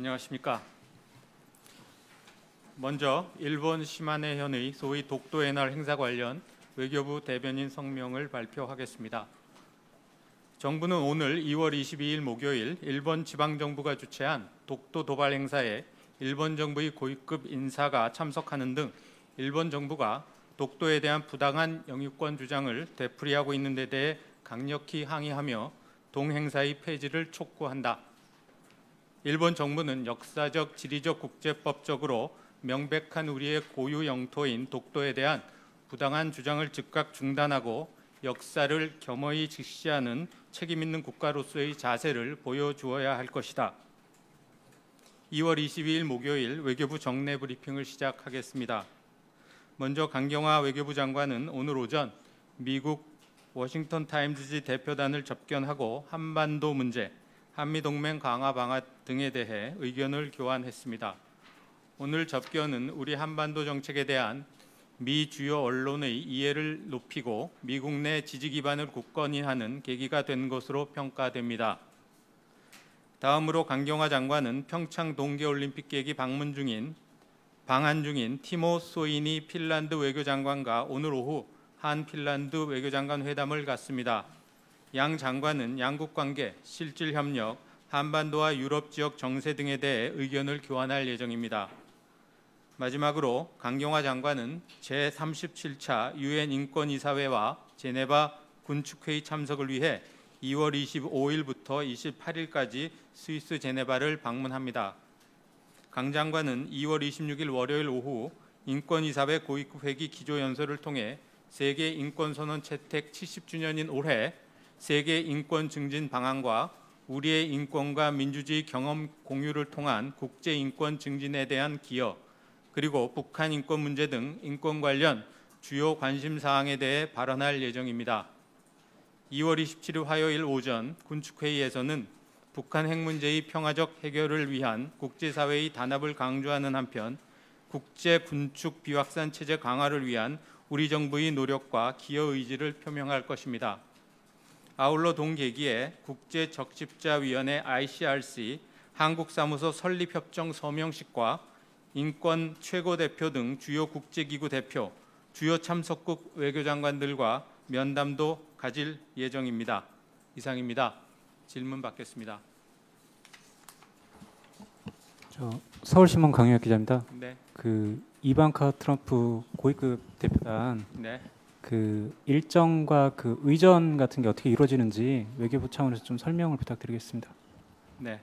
안녕하십니까. 먼저 일본 시마네현의 소위 독도의 날 행사 관련 외교부 대변인 성명을 발표하겠습니다. 정부는 오늘 2월 22일 목요일 일본 지방정부가 주최한 독도 도발 행사에 일본 정부의 고위급 인사가 참석하는 등 일본 정부가 독도에 대한 부당한 영유권 주장을 되풀이하고 있는 데 대해 강력히 항의하며 동행사의 폐지를 촉구한다. 일본 정부는 역사적, 지리적, 국제법적으로 명백한 우리의 고유 영토인 독도에 대한 부당한 주장을 즉각 중단하고 역사를 겸허히 직시하는 책임 있는 국가로서의 자세를 보여주어야 할 것이다. 2월 22일 목요일 외교부 정례 브리핑을 시작하겠습니다. 먼저 강경화 외교부 장관은 오늘 오전 미국 워싱턴 타임즈 대표단을 접견하고 한반도 문제, 한미동맹 강화 방안 등에 대해 의견을 교환했습니다. 오늘 접견은 우리 한반도 정책에 대한 미 주요 언론의 이해를 높이고 미국 내 지지 기반을 굳건히 하는 계기가 된 것으로 평가됩니다. 다음으로 강경화 장관은 평창 동계올림픽 계기 방한 중인 티모 소이니 핀란드 외교장관과 오늘 오후 한 핀란드 외교장관 회담을 갖습니다. 양 장관은 양국 관계, 실질 협력, 한반도와 유럽 지역 정세 등에 대해 의견을 교환할 예정입니다. 마지막으로 강경화 장관은 제37차 유엔 인권이사회와 제네바 군축회의 참석을 위해 2월 25일부터 28일까지 스위스 제네바를 방문합니다. 강 장관은 2월 26일 월요일 오후 인권이사회 고위급 회기 기조연설을 통해 세계 인권선언 채택 70주년인 올해 세계 인권 증진 방안과 우리의 인권과 민주주의 경험 공유를 통한 국제 인권 증진에 대한 기여, 그리고 북한 인권 문제 등 인권 관련 주요 관심 사항에 대해 발언할 예정입니다. 2월 27일 화요일 오전 군축회의에서는 북한 핵 문제의 평화적 해결을 위한 국제사회의 단합을 강조하는 한편 국제 군축 비확산 체제 강화를 위한 우리 정부의 노력과 기여 의지를 표명할 것입니다. 아울러 동계기에 국제적십자위원회 ICRC 한국사무소 설립협정 서명식과 인권 최고대표 등 주요 국제기구 대표, 주요 참석국 외교장관들과 면담도 가질 예정입니다. 이상입니다. 질문 받겠습니다. 서울신문 강유혁 기자입니다. 네. 이방카 트럼프 고위급 대표단 네. 일정과 의전 같은 게 어떻게 이루어지는지 외교부 차원에서 좀 설명을 부탁드리겠습니다. 네.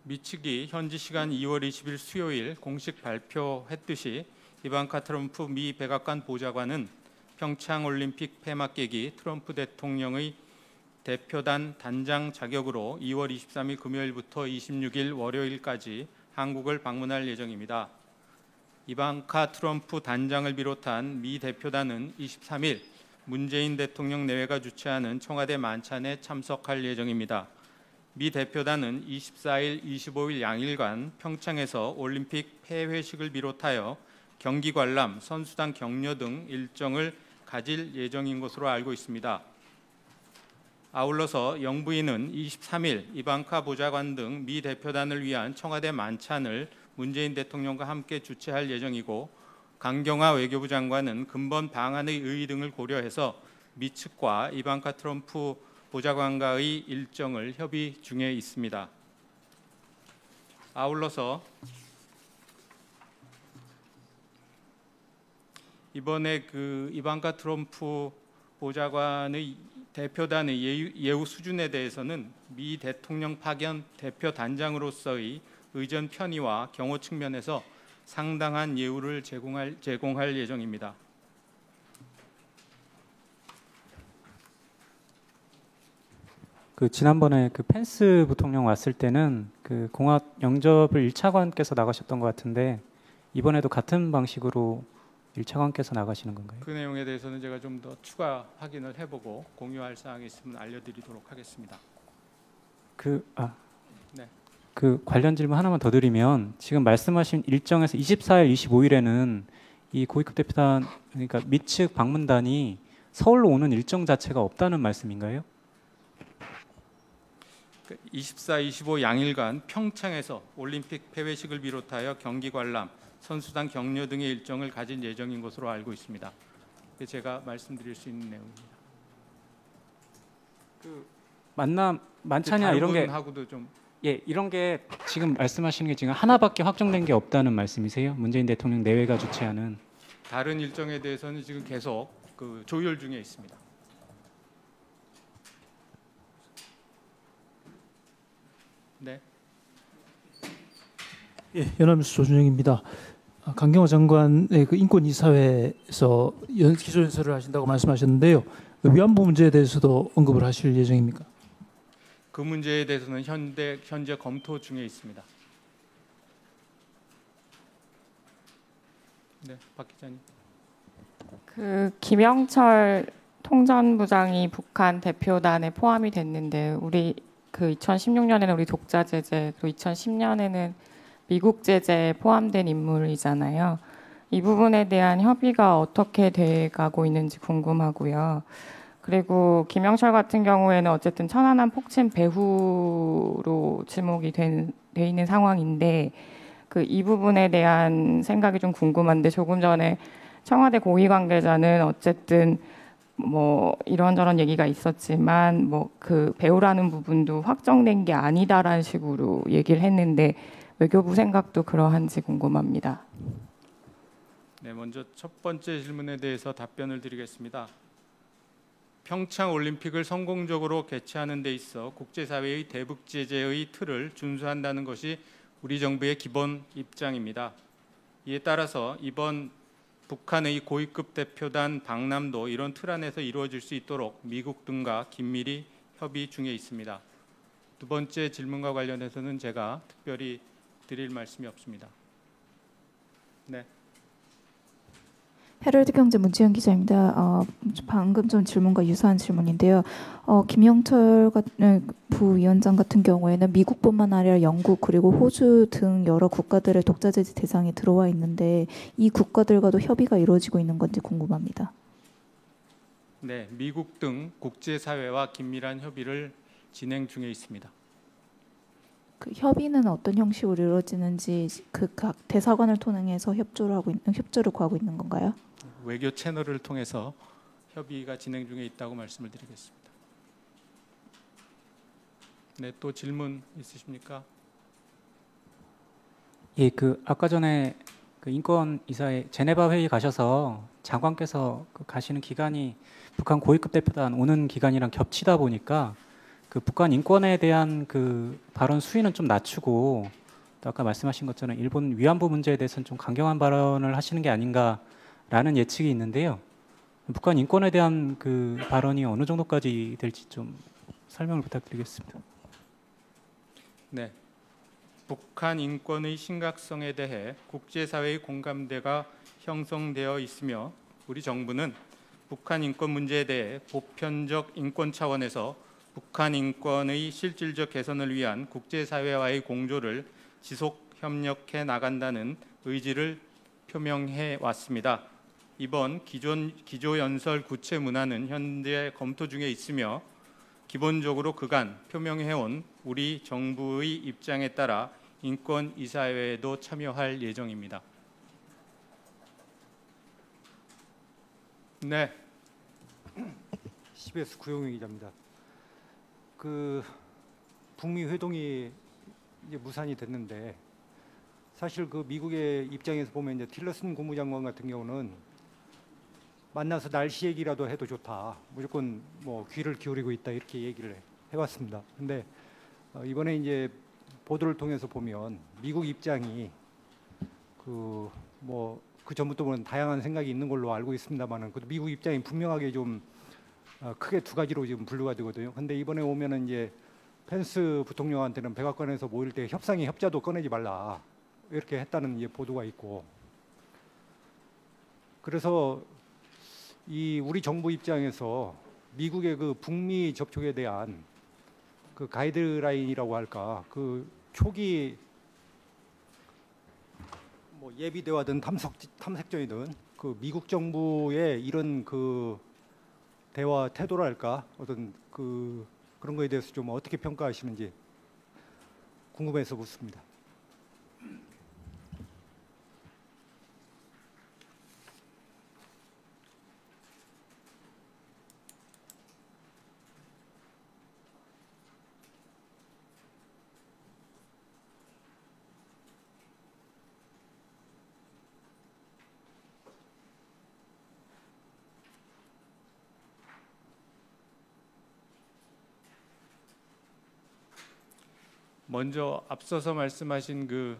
미 측이 현지 시간 2월 20일 수요일 공식 발표했듯이 이방카 트럼프 미 백악관 보좌관은 평창올림픽 폐막계기 트럼프 대통령의 대표단 단장 자격으로 2월 23일 금요일부터 26일 월요일까지 한국을 방문할 예정입니다. 이방카 트럼프 단장을 비롯한 미 대표단은 23일 문재인 대통령 내외가 주최하는 청와대 만찬에 참석할 예정입니다. 미 대표단은 24일, 25일 양일간 평창에서 올림픽 폐회식을 비롯하여 경기 관람, 선수단 격려 등 일정을 가질 예정인 것으로 알고 있습니다. 아울러서 영부인은 23일 이방카 보좌관 등 미 대표단을 위한 청와대 만찬을 문재인 대통령과 함께 주최할 예정이고 강경화 외교부 장관은 근본 방한의 의의 등을 고려해서 미 측과 이방카 트럼프 보좌관과의 일정을 협의 중에 있습니다. 아울러서 이번에 이방카 트럼프 보좌관의 대표단의 예우 수준에 대해서는 미 대통령 파견 대표 단장으로서의 의전 편의와 경호 측면에서 상당한 예우를 제공할 예정입니다. 지난번에 펜스 부통령 왔을 때는 공학 영접을 1차관께서 나가셨던 것 같은데 이번에도 같은 방식으로 1차관께서 나가시는 건가요? 그 내용에 대해서는 제가 좀 더 추가 확인을 해보고 공유할 사항이 있으면 알려드리도록 하겠습니다. 네. 관련 질문 하나만 더 드리면 지금 말씀하신 일정에서 24일, 25일에는 이 고위급 대표단 그러니까 미측 방문단이 서울로 오는 일정 자체가 없다는 말씀인가요? 24, 25 양일간 평창에서 올림픽 폐회식을 비롯하여 경기 관람, 선수단 격려 등의 일정을 가진 예정인 것으로 알고 있습니다. 제가 말씀드릴 수 있는 내용입니다. 그 만남 만찬이나 이런 게 하고도 좀 이런 게 지금 말씀하시는 게 지금 하나밖에 확정된 게 없다는 말씀이세요? 문재인 대통령 내외가 주최하는 다른 일정에 대해서는 지금 계속 그 조율 중에 있습니다. 네. 예, 연합뉴스 조준영입니다. 강경화 장관의 그 인권이사회에서 기조연설을 하신다고 말씀하셨는데요. 위안부 문제에 대해서도 언급을 하실 예정입니까? 그 문제에 대해서는 현재 검토 중에 있습니다. 네, 박 기자님. 그 김영철 통전부장이 북한 대표단에 포함이 됐는데 우리 그 2016년에는 우리 독자 제재 그리고 2010년에는 미국 제재에 포함된 인물이잖아요. 이 부분에 대한 협의가 어떻게 돼가고 있는지 궁금하고요. 그리고 김영철 같은 경우에는 어쨌든 천안함 폭침 배후로 지목이 돼 있는 상황인데 그 이 부분에 대한 생각이 좀 궁금한데 조금 전에 청와대 고위 관계자는 어쨌든 뭐 이런저런 얘기가 있었지만 뭐 그 배후라는 부분도 확정된 게 아니다라는 식으로 얘기를 했는데 외교부 생각도 그러한지 궁금합니다. 네, 먼저 첫 번째 질문에 대해서 답변을 드리겠습니다. 평창 올림픽을 성공적으로 개최하는 데 있어 국제사회의 대북 제재의 틀을 준수한다는 것이 우리 정부의 기본 입장입니다. 이에 따라서 이번 북한의 고위급 대표단 방남도 이런 틀 안에서 이루어질 수 있도록 미국 등과 긴밀히 협의 중에 있습니다. 두 번째 질문과 관련해서는 제가 특별히 드릴 말씀이 없습니다. 네. 헤럴드 경제 문지연 기자입니다. 방금 전 질문과 유사한 질문인데요. 김영철 부위원장 같은 경우에는 미국뿐만 아니라 영국 그리고 호주 등 여러 국가들의 독자 제재 대상에 들어와 있는데 이 국가들과도 협의가 이루어지고 있는 건지 궁금합니다. 네, 미국 등 국제사회와 긴밀한 협의를 진행 중에 있습니다. 그 협의는 어떤 형식으로 이루어지는지 그 각 대사관을 통해서 협조를 구하고 있는 건가요? 외교 채널을 통해서 협의가 진행 중에 있다고 말씀을 드리겠습니다. 네, 또 질문 있으십니까? 예, 그 아까 전에 그 인권 이사회 제네바 회의 가셔서 장관께서 그 가시는 기간이 북한 고위급 대표단 오는 기간이랑 겹치다 보니까 그 북한 인권에 대한 그 발언 수위는 좀 낮추고 또 아까 말씀하신 것처럼 일본 위안부 문제에 대해서는 좀 강경한 발언을 하시는 게 아닌가라는 예측이 있는데요. 북한 인권에 대한 그 발언이 어느 정도까지 될지 좀 설명을 부탁드리겠습니다. 네, 북한 인권의 심각성에 대해 국제사회의 공감대가 형성되어 있으며 우리 정부는 북한 인권 문제에 대해 보편적 인권 차원에서 북한 인권의 실질적 개선을 위한 국제사회와의 공조를 지속 협력해 나간다는 의지를 표명해 왔습니다. 이번 기조연설 구체 문안은 현재 검토 중에 있으며 기본적으로 그간 표명해온 우리 정부의 입장에 따라 인권이사회에도 참여할 예정입니다. 네. CBS 구용희 기자입니다. 그 북미 회동이 이제 무산이 됐는데 사실 그 미국의 입장에서 보면 이제 틸러슨 국무장관 같은 경우는 만나서 날씨 얘기라도 해도 좋다. 무조건 뭐 귀를 기울이고 있다 이렇게 얘기를 해왔습니다. 근데 이번에 이제 보도를 통해서 보면 미국 입장이 그 전부터 보면 다양한 생각이 있는 걸로 알고 있습니다만은 그 미국 입장이 분명하게 좀 크게 두 가지로 지금 분류가 되거든요. 근데 이번에 오면은 이제 펜스 부통령한테는 백악관에서 모일 때 협자도 꺼내지 말라 이렇게 했다는 이제 보도가 있고, 그래서 이 우리 정부 입장에서 미국의 그 북미 접촉에 대한 그 가이드라인이라고 할까, 그 초기 뭐 예비대화든 탐색전이든 그 미국 정부의 이런 그 대화 태도랄까 어떤 그런 거에 대해서 좀 어떻게 평가하시는지 궁금해서 묻습니다. 먼저 앞서서 말씀하신 그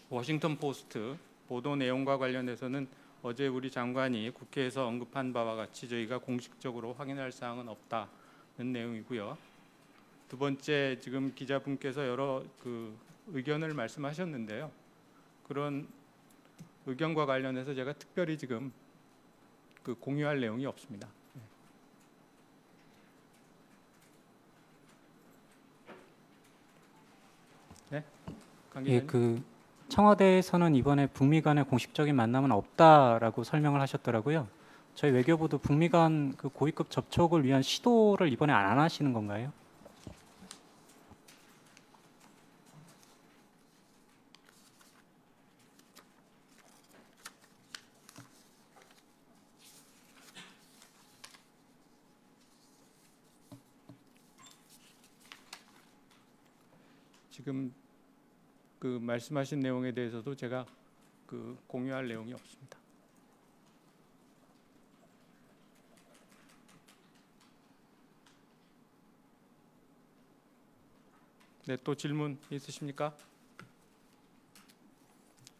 워싱턴 포스트 보도 내용과 관련해서는 어제 우리 장관이 국회에서 언급한 바와 같이 저희가 공식적으로 확인할 사항은 없다는 내용이고요. 두 번째, 지금 기자분께서 여러 그 의견을 말씀하셨는데요. 그런 의견과 관련해서 제가 특별히 지금 그 공유할 내용이 없습니다. 네, 강 예, 기자님. 그 청와대에서는 이번에 북미 간의 공식적인 만남은 없다라고 설명을 하셨더라고요. 저희 외교부도 북미 간 그 고위급 접촉을 위한 시도를 이번에 안 하시는 건가요? 지금 그 말씀하신 내용에 대해서도 제가 그 공유할 내용이 없습니다. 네, 또 질문 있으십니까?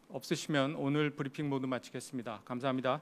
없으시면 오늘 브리핑 모두 마치겠습니다. 감사합니다.